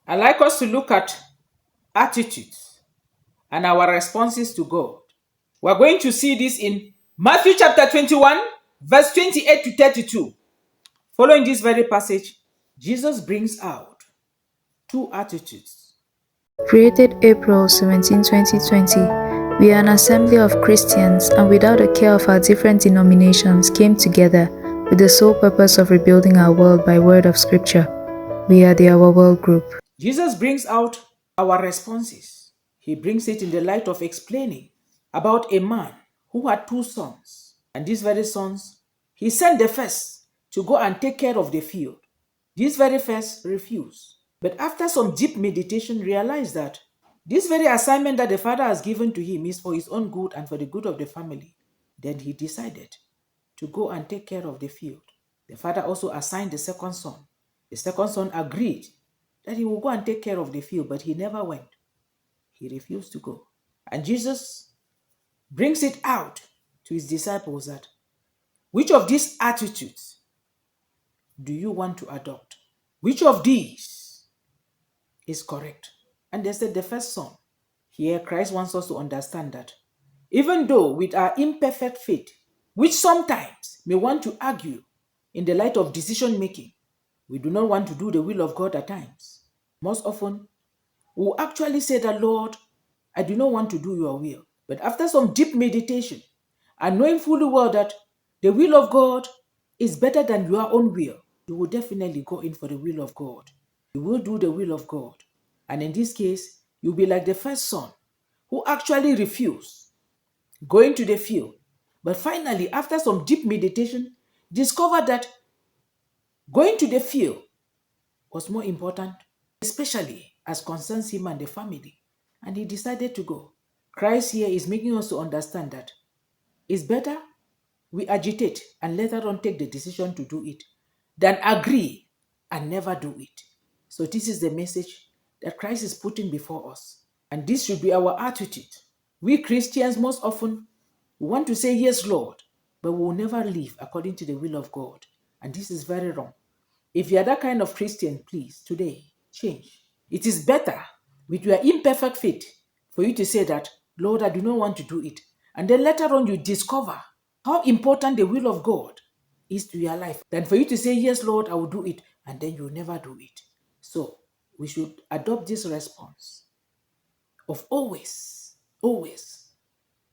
I'd like us to look at attitudes and our responses to God. We're going to see this in Matthew chapter 21, verse 28 to 32. Following this very passage, Jesus brings out two attitudes. Created April 17, 2020, we are an assembly of Christians and without a care of our different denominations came together with the sole purpose of rebuilding our world by word of scripture. We are the Our World Group. Jesus brings out our responses. He brings it in the light of explaining about a man who had two sons. And these very sons, he sent the first to go and take care of the field. This very first refused. But after some deep meditation, realized that this very assignment that the father has given to him is for his own good and for the good of the family. Then he decided to go and take care of the field. The father also assigned the second son. The second son agreed that he will go and take care of the field, but he never went. He refused to go. And Jesus brings it out to his disciples that which of these attitudes do you want to adopt? Which of these is correct? And they said the first son. Here, Christ wants us to understand that even though with our imperfect faith, which sometimes may want to argue in the light of decision making, we do not want to do the will of God at times. Most often, we will actually say that, Lord, I do not want to do your will. But after some deep meditation and knowing fully well that the will of God is better than your own will, you will definitely go in for the will of God. You will do the will of God. And in this case, you'll be like the first son who actually refused going to the field. But finally, after some deep meditation, discovered that going to the field was more important, especially as concerns him and the family. And he decided to go. Christ here is making us to understand that it's better we agitate and later on take the decision to do it than agree and never do it. So this is the message that Christ is putting before us. And this should be our attitude. We Christians most often want to say, yes, Lord, but we will never live according to the will of God. And this is very wrong. If you are that kind of Christian, please, today, change. It is better with your imperfect faith for you to say that, Lord, I do not want to do it. And then later on, you discover how important the will of God is to your life than for you to say, yes, Lord, I will do it. And then you never do it. So we should adopt this response of always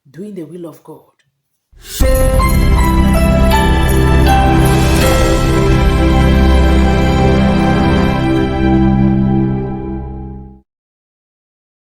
doing the will of God.